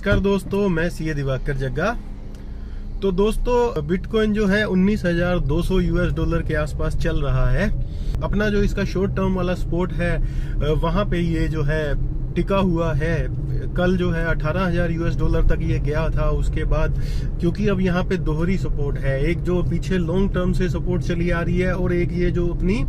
नमस्कार दोस्तों, मैं सीए दिवाकर जग्गा। तो दोस्तों, बिटकॉइन जो है 19,200 यूएस डॉलर के आसपास चल रहा है। अपना जो इसका शॉर्ट टर्म वाला सपोर्ट है वहां पे ये जो है टिका हुआ है। कल जो है 18,000 यूएस डॉलर तक ये गया था। उसके बाद क्योंकि अब यहाँ पे दोहरी सपोर्ट है, एक जो पीछे लॉन्ग टर्म से सपोर्ट चली आ रही है और एक ये जो अपनी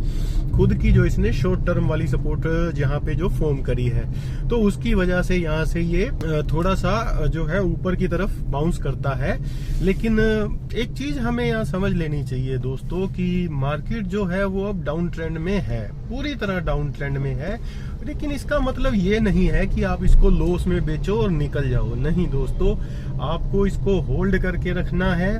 खुद की जो इसने शॉर्ट टर्म वाली सपोर्ट जहाँ पे जो फॉर्म करी है, तो उसकी वजह से यहाँ से ये थोड़ा सा जो है ऊपर की तरफ बाउंस करता है। लेकिन एक चीज हमें यहाँ समझ लेनी चाहिए दोस्तों कि मार्केट जो है वो अब डाउन ट्रेंड में है, पूरी तरह डाउन ट्रेंड में है। लेकिन इसका मतलब ये नहीं है कि आप इसको लॉस में बेचो और निकल जाओ। नहीं दोस्तों, आपको इसको होल्ड करके रखना है।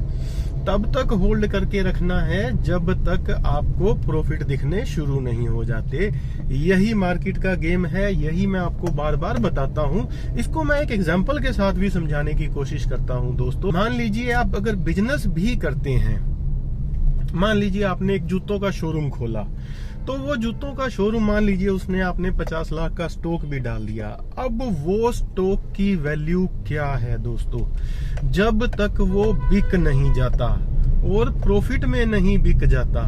तब तक होल्ड करके रखना है जब तक आपको प्रॉफिट दिखने शुरू नहीं हो जाते। यही मार्केट का गेम है, यही मैं आपको बार बार बताता हूँ। इसको मैं एक एग्जांपल के साथ भी समझाने की कोशिश करता हूँ दोस्तों। मान लीजिए आप अगर बिजनेस भी करते हैं, मान लीजिए आपने एक जूतों का शोरूम खोला, तो वो जूतों का शोरूम मान लीजिए उसने आपने 50 लाख का स्टॉक भी डाल दिया। अब वो स्टॉक की वैल्यू क्या है दोस्तों? जब तक वो बिक नहीं जाता और प्रॉफिट में नहीं बिक जाता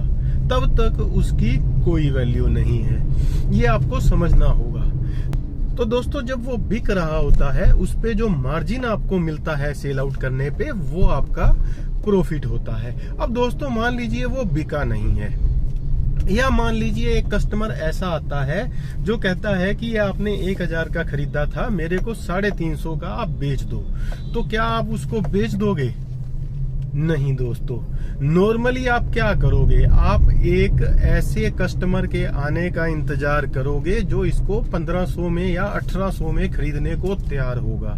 तब तक उसकी कोई वैल्यू नहीं है। ये आपको समझना होगा। तो दोस्तों, जब वो बिक रहा होता है उस पे जो मार्जिन आपको मिलता है सेल आउट करने पे, वो आपका प्रॉफिट होता है। अब दोस्तों मान लीजिए वो बिका नहीं है, या मान लीजिए एक कस्टमर ऐसा आता है जो कहता है कि ये आपने 1,000 का खरीदा था, मेरे को 350 का आप बेच दो। तो क्या आप उसको बेच दोगे? नहीं दोस्तों। नॉर्मली आप क्या करोगे? आप एक ऐसे कस्टमर के आने का इंतजार करोगे जो इसको 1500 में या 1800 में खरीदने को तैयार होगा।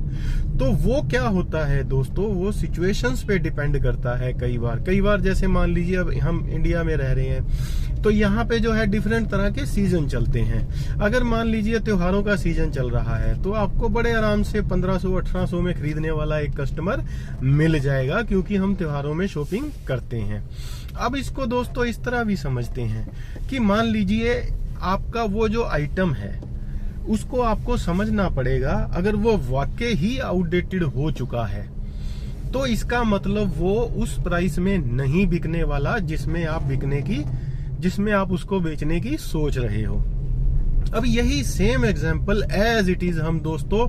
तो वो क्या होता है दोस्तों, वो सिचुएशंस पे डिपेंड करता है। कई बार जैसे मान लीजिए अब हम इंडिया में रह रहे हैं तो यहाँ पे जो है डिफरेंट तरह के सीजन चलते हैं। अगर मान लीजिए त्योहारों का सीजन चल रहा है तो आपको बड़े आराम से 1500-1800 में खरीदने वाला एक कस्टमर मिल जाएगा, क्योंकि हम त्योहारों में शॉपिंग करते हैं। अब इसको दोस्तों इस तरह भी समझते हैं कि मान लीजिए आपका वो जो आइटम है उसको आपको समझना पड़ेगा। अगर वो वाकई ही आउटडेटेड हो चुका है तो इसका मतलब वो उस प्राइस में नहीं बिकने वाला जिसमें आप उसको बेचने की सोच रहे हो। अब यही same example as it is हम दोस्तों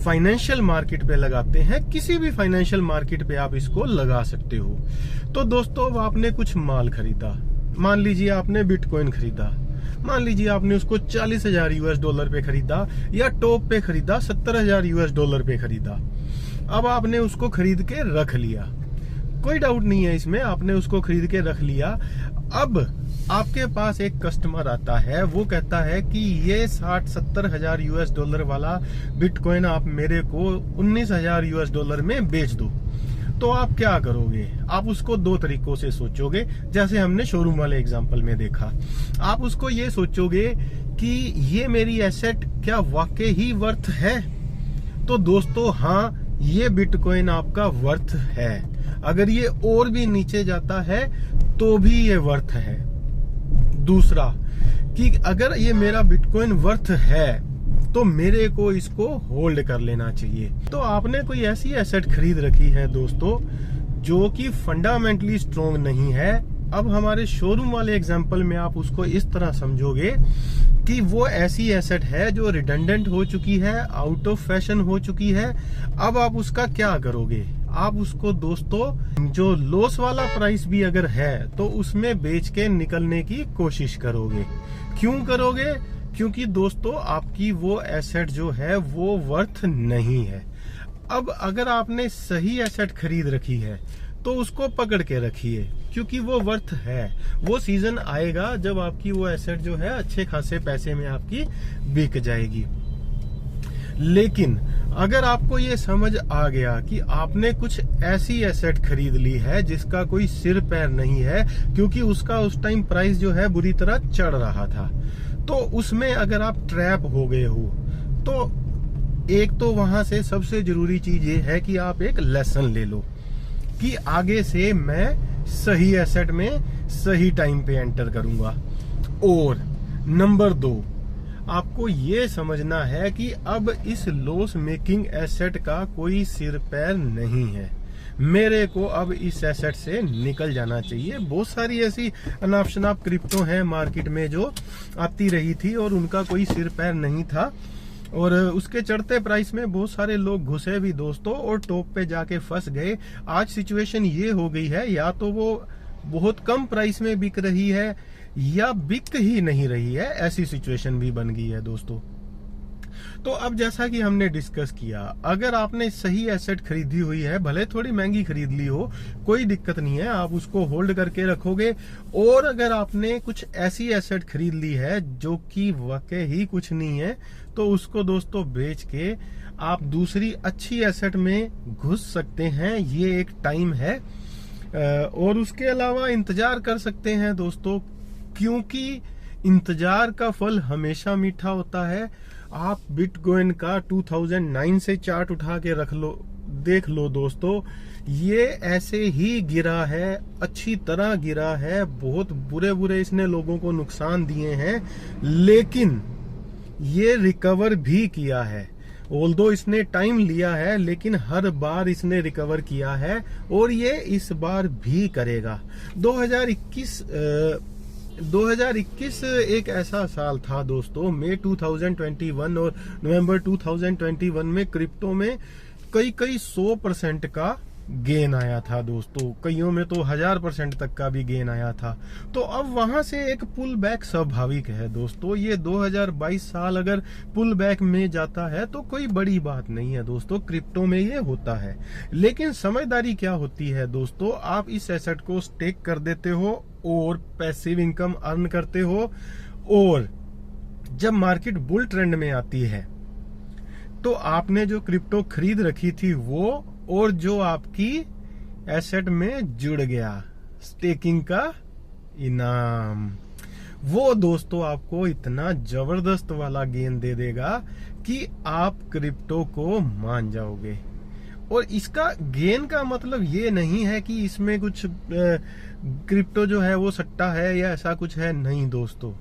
फाइनेंशियल मार्केट पे लगाते हैं। किसी भी फाइनेंशियल मार्केट पे आप इसको लगा सकते हो। तो दोस्तों, अब आपने कुछ माल खरीदा, मान लीजिए आपने बिटकॉइन खरीदा, मान लीजिए आपने उसको 40,000 यूएस डॉलर पे खरीदा या टॉप पे खरीदा 70,000 यूएस डॉलर पे खरीदा। अब आपने उसको खरीद के रख लिया, कोई डाउट नहीं है इसमें, आपने उसको खरीद के रख लिया। अब आपके पास एक कस्टमर आता है, वो कहता है कि ये 60-70 हजार यूएस डॉलर वाला बिटकॉइन आप मेरे को 19,000 यूएस डॉलर में बेच दो। तो आप क्या करोगे? आप उसको दो तरीकों से सोचोगे, जैसे हमने शोरूम वाले एग्जांपल में देखा। आप उसको ये सोचोगे कि ये मेरी एसेट क्या वाकई ही वर्थ है? तो दोस्तों हाँ, ये बिटकॉइन आपका वर्थ है। अगर ये और भी नीचे जाता है तो भी ये वर्थ है। दूसरा कि अगर ये मेरा बिटकॉइन वर्थ है तो मेरे को इसको होल्ड कर लेना चाहिए। तो आपने कोई ऐसी एसेट खरीद रखी है दोस्तों जो कि फंडामेंटली स्ट्रॉन्ग नहीं है। अब हमारे शोरूम वाले एग्जांपल में आप उसको इस तरह समझोगे कि वो ऐसी एसेट है जो रिडंडेंट हो चुकी है, आउट ऑफ फैशन हो चुकी है। अब आप उसका क्या करोगे? आप उसको दोस्तों जो लॉस वाला प्राइस भी अगर है तो उसमें बेच के निकलने की कोशिश करोगे। क्यों करोगे? क्योंकि दोस्तों आपकी वो एसेट जो है वो वर्थ नहीं है। अब अगर आपने सही एसेट खरीद रखी है तो उसको पकड़ के रखिए, क्योंकि वो वर्थ है। वो सीजन आएगा जब आपकी वो एसेट जो है अच्छे खासे पैसे में आपकी बिक जाएगी। लेकिन अगर आपको ये समझ आ गया कि आपने कुछ ऐसी एसेट खरीद ली है जिसका कोई सिर पैर नहीं है, क्योंकि उसका उस टाइम प्राइस जो है बुरी तरह चढ़ रहा था, तो उसमें अगर आप ट्रैप हो गए हो तो एक तो वहां से सबसे जरूरी चीज ये है कि आप एक लेसन ले लो कि आगे से मैं सही एसेट में सही टाइम पे एंटर करूंगा। और नंबर 2, आपको ये समझना है कि अब इस लॉस मेकिंग एसेट का कोई सिर पैर नहीं है। मेरे को अब इस एसेट से निकल जाना चाहिए। बहुत सारी ऐसी अनाप शनाप क्रिप्टो हैं मार्केट में जो आती रही थी और उनका कोई सिर पैर नहीं था, और उसके चढ़ते प्राइस में बहुत सारे लोग घुसे भी दोस्तों, और टॉप पे जाके फंस गए। आज सिचुएशन ये हो गई है, या तो वो बहुत कम प्राइस में बिक रही है या बिक ही नहीं रही है, ऐसी सिचुएशन भी बन गई है दोस्तों। तो अब जैसा कि हमने डिस्कस किया, अगर आपने सही एसेट खरीदी हुई है, भले थोड़ी महंगी खरीद ली हो, कोई दिक्कत नहीं है, आप उसको होल्ड करके रखोगे। और अगर आपने कुछ ऐसी एसेट खरीद ली है जो कि वाकई ही कुछ नहीं है, तो उसको दोस्तों बेच के आप दूसरी अच्छी एसेट में घुस सकते हैं। ये एक टाइम है। और उसके अलावा इंतजार कर सकते हैं दोस्तों, क्योंकि इंतजार का फल हमेशा मीठा होता है। आप बिटकॉइन का 2009 से चार्ट उठा के रख लो, देख लो दोस्तों, ये ऐसे ही गिरा है, अच्छी तरह गिरा है। बहुत बुरे बुरे इसने लोगों को नुकसान दिए हैं, लेकिन ये रिकवर भी किया है। ऑल्दो इसने टाइम लिया है, लेकिन हर बार इसने रिकवर किया है, और ये इस बार भी करेगा। 2021 एक ऐसा साल था दोस्तों, मई 2021 और नवंबर 2021 में क्रिप्टो में कई 100% का गेन आया था दोस्तों, कईयों में तो 1000% तक का भी गेन आया था। तो अब वहां से एक पुल बैक स्वाभाविक है दोस्तों। ये 2022 साल अगर पुल बैक में जाता है तो कोई बड़ी बात नहीं है दोस्तों, क्रिप्टो में ये होता है। लेकिन समझदारी क्या होती है दोस्तों, आप इस एसेट को स्टेक कर देते हो और पैसिव इनकम अर्न करते हो, और जब मार्केट बुल ट्रेंड में आती है तो आपने जो क्रिप्टो खरीद रखी थी वो, और जो आपकी एसेट में जुड़ गया स्टेकिंग का इनाम, वो दोस्तों आपको इतना जबरदस्त वाला गेन दे देगा कि आप क्रिप्टो को मान जाओगे। और इसका गेन का मतलब ये नहीं है कि इसमें कुछ क्रिप्टो जो है वो सट्टा है या ऐसा कुछ है, नहीं दोस्तों।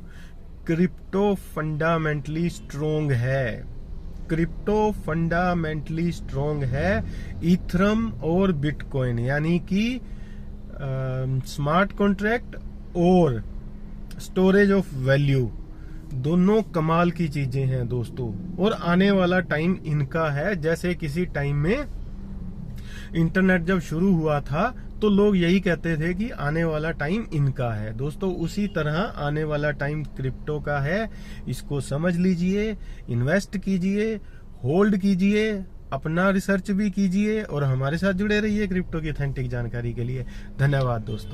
क्रिप्टो फंडामेंटली स्ट्रोंग है, क्रिप्टो फंडामेंटली स्ट्रोंग है। इथरम और बिटकॉइन यानी कि स्मार्ट कॉन्ट्रैक्ट और स्टोरेज ऑफ वैल्यू दोनों कमाल की चीजें हैं दोस्तों, और आने वाला टाइम इनका है। जैसे किसी टाइम में इंटरनेट जब शुरू हुआ था तो लोग यही कहते थे कि आने वाला टाइम इनका है दोस्तों, उसी तरह आने वाला टाइम क्रिप्टो का है। इसको समझ लीजिए, इन्वेस्ट कीजिए, होल्ड कीजिए, अपना रिसर्च भी कीजिए, और हमारे साथ जुड़े रहिए क्रिप्टो की ऑथेंटिक जानकारी के लिए। धन्यवाद दोस्तों।